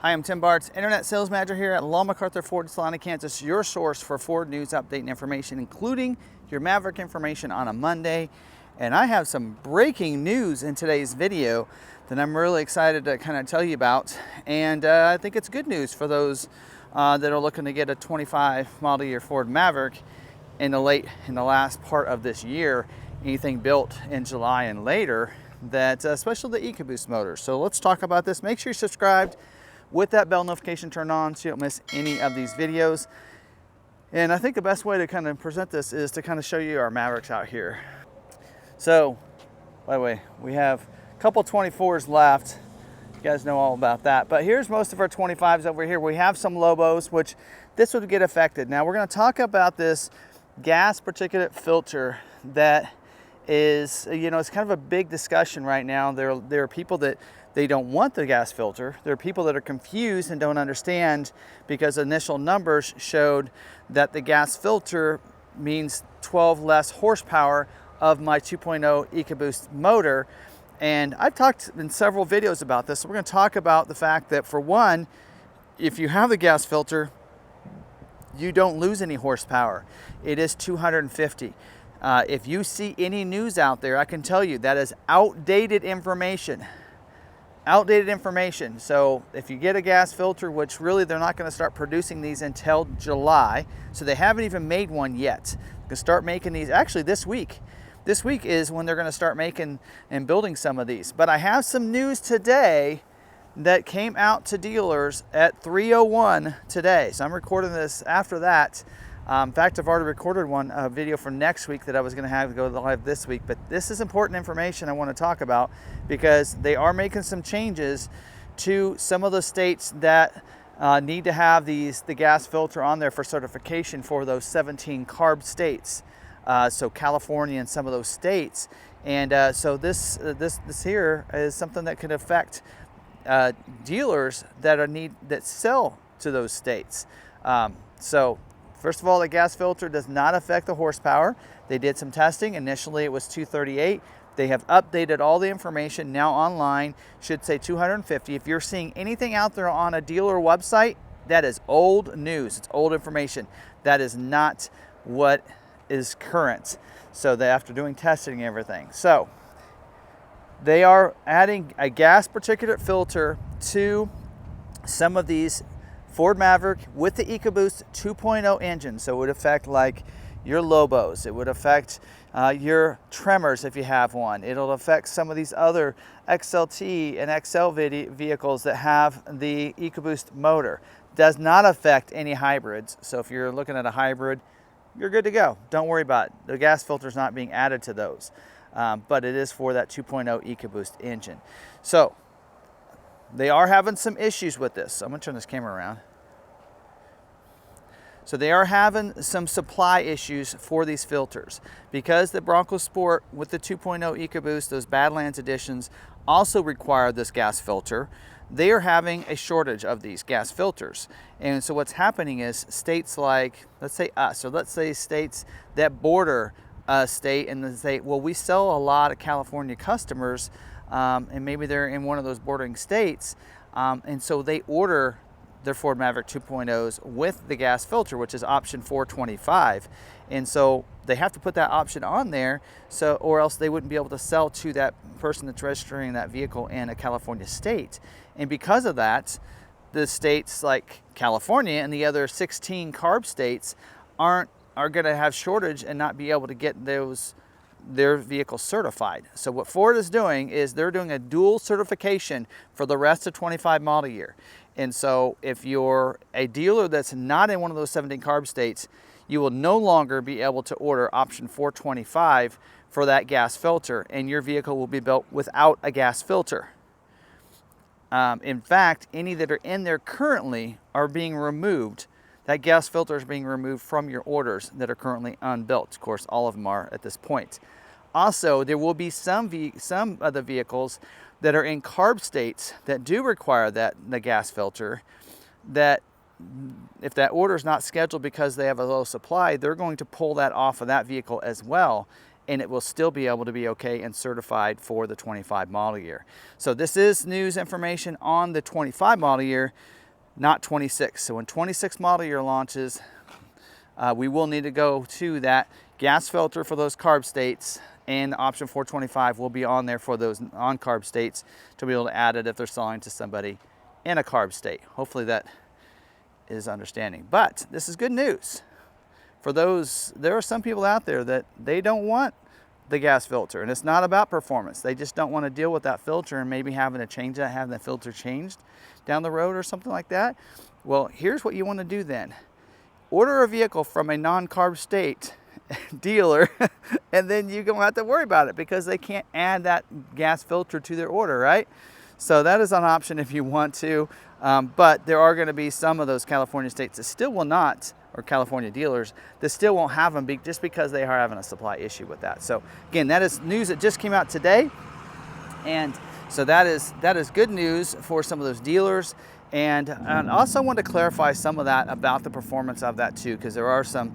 Hi, I'm Tim Bartz, Internet Sales Manager here at McArthur Ford, Salina, Kansas, your source for Ford news, update, and information, including your Maverick information on a Monday. And I have some breaking news in today's video that I'm really excited to kind of tell you about. And I think it's good news for those that are looking to get a 25 model year Ford Maverick in the last part of this year, anything built in July and later, that especially the Ecoboost motor. So let's talk about this. Make sure you're subscribed with that bell notification turned on so you don't miss any of these videos. And I think the best way to kind of present this is to kind of show you our Mavericks out here. So, by the way, we have a couple 24s left. You guys know all about that. But here's most of our 25s over here. We have some Lobos, which this would get affected. Now we're going to talk about this gas particulate filter that is, you know, it's kind of a big discussion right now. There are people that they don't want the gas filter. There are people that are confused and don't understand because initial numbers showed that the gas filter means 12 less horsepower of my 2.0 Ecoboost motor. And I've talked in several videos about this. So we're going to talk about the fact that, for one, if you have the gas filter, you don't lose any horsepower. It is 250. If you see any news out there, I can tell you that is outdated information. Outdated information. So if you get a gas filter, which really they're not going to start producing these until July, so they haven't even made one yet. They're going to start making these actually this week. This week is when they're going to start making and building some of these. But I have some news today that came out to dealers at 3:01 today. So I'm recording this after that. In fact, I've already recorded a video for next week that I was going to have go live this week. But this is important information I want to talk about because they are making some changes to some of the states that need to have the gas filter on there for certification for those 17 CARB states. So California and some of those states. And so this here is something that could affect dealers that sell to those states. So first of all, the gas filter does not affect the horsepower. They did some testing. Initially, it was 238. They have updated all the information now online. Should say 250. If you're seeing anything out there on a dealer website, that is old news. It's old information. That is not what is current. So after doing testing and everything. So they are adding a gas particulate filter to some of these Ford Maverick with the Ecoboost 2.0 engine. So it would affect like your Lobos. It would affect your Tremors if you have one. It'll affect some of these other XLT and XL vehicles that have the Ecoboost motor. Does not affect any hybrids. So if you're looking at a hybrid, you're good to go. Don't worry about it. The gas filter is not being added to those. But it is for that 2.0 Ecoboost engine. So they are having some issues with this. So I'm going to turn this camera around. So they are having some supply issues for these filters because the Bronco Sport with the 2.0 Ecoboost, those Badlands editions, also require this gas filter. They are having a shortage of these gas filters. And so what's happening is states like, let's say us, or let's say states that border a state and they say, well, we sell a lot of California customers and maybe they're in one of those bordering states. And so they order their Ford Maverick 2.0s with the gas filter, which is option 425. And so they have to put that option on there, so or else they wouldn't be able to sell to that person that's registering that vehicle in a California state. And because of that, the states like California and the other 16 CARB states are going to have shortage and not be able to get their vehicles certified. So what Ford is doing is they're doing a dual certification for the rest of 25 model year. And so if you're a dealer that's not in one of those 17 CARB states, you will no longer be able to order option 425 for that gas filter, and your vehicle will be built without a gas filter. In fact, any that are in there currently are being removed. That gas filter is being removed from your orders that are currently unbuilt. Of course, all of them are at this point. Also, there will be some of the vehicles that are in CARB states that do require the gas filter, that if that order is not scheduled because they have a low supply, they're going to pull that off of that vehicle as well. and it will still be able to be okay and certified for the 25 model year. So this is news information on the 25 model year, not 26. So when 26 model year launches, we will need to go to that gas filter for those CARB states, and the option 425 will be on there for those non-CARB states to be able to add it if they're selling to somebody in a CARB state. Hopefully that is understanding. But this is good news for those. There are some people out there that they don't want the gas filter, and it's not about performance. They just don't want to deal with that filter and maybe having to change that, having the filter changed down the road or something like that. Well, here's what you want to do then. Order a vehicle from a non-CARB state dealer, and then you don't have to worry about it because they can't add that gas filter to their order, right? So that is an option if you want to, but there are going to be some of those California states that still will not, or California dealers that still won't have them just because they are having a supply issue with that. So again, that is news that just came out today, and so that is good news for some of those dealers. And also want to clarify some of that about the performance of that too, because there are some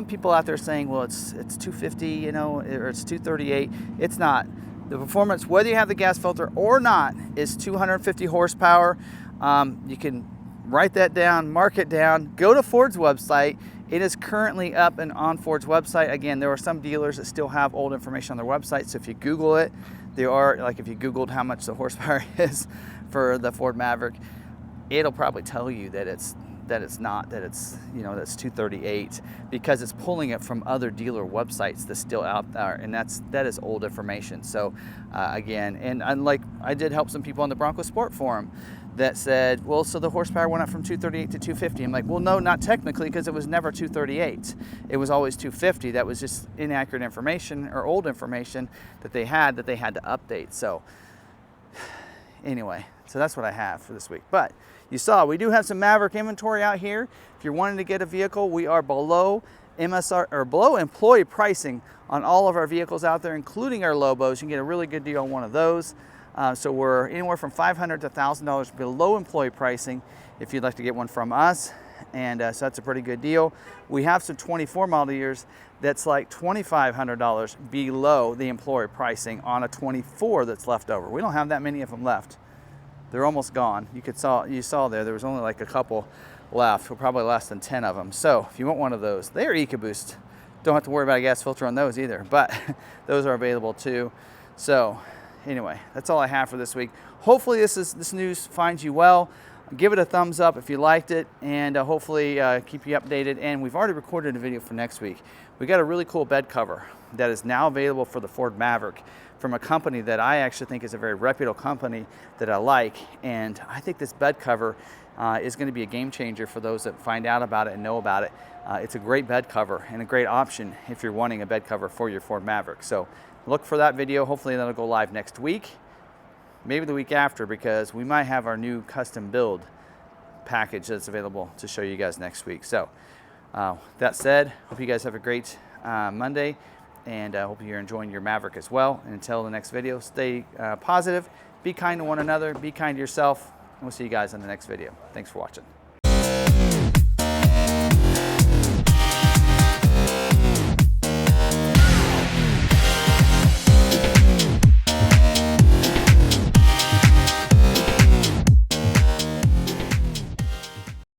people out there saying, well, it's 250, you know, or it's 238. It's not. The performance, whether you have the gas filter or not, is 250 horsepower. You can write that down, mark it down, go to Ford's website. It is currently up and on Ford's website. Again, there are some dealers that still have old information on their website, so if you Google it, there are, like if you Googled how much the horsepower is for the Ford Maverick, it'll probably tell you that it's you know, that's 238, because it's pulling it from other dealer websites that's still out there, and that is old information. So again, and unlike, I did help some people on the Bronco Sport forum that said, well, so the horsepower went up from 238 to 250. I'm like, well, no, not technically, because it was never 238. It was always 250. That was just inaccurate information or old information that they had to update. So anyway, so that's what I have for this week. But you saw we do have some Maverick inventory out here. If you're wanting to get a vehicle, we are below MSR or below employee pricing on all of our vehicles out there, including our Lobos. You can get a really good deal on one of those. So we're anywhere from $500 to $1,000 below employee pricing if you'd like to get one from us. And so that's a pretty good deal. We have some 24 model years that's like $2,500 below the employer pricing on a 24 that's left over. We don't have that many of them left. They're almost gone. You saw there was only like a couple left. We're probably less than 10 of them. So if you want one of those, they are EcoBoost. Don't have to worry about a gas filter on those either, but those are available too. So anyway, that's all I have for this week. Hopefully this news finds you well. Give it a thumbs up if you liked it, and hopefully keep you updated. And we've already recorded a video for next week. We got a really cool bed cover that is now available for the Ford Maverick from a company that I actually think is a very reputable company that I like. And I think this bed cover is going to be a game changer for those that find out about it and know about it. It's a great bed cover and a great option if you're wanting a bed cover for your Ford Maverick. So look for that video. Hopefully that'll go live next week, maybe the week after, because we might have our new custom build package that's available to show you guys next week. So that said, hope you guys have a great Monday, and I hope you're enjoying your Maverick as well. And until the next video, stay positive, be kind to one another, be kind to yourself, and we'll see you guys in the next video. Thanks for watching.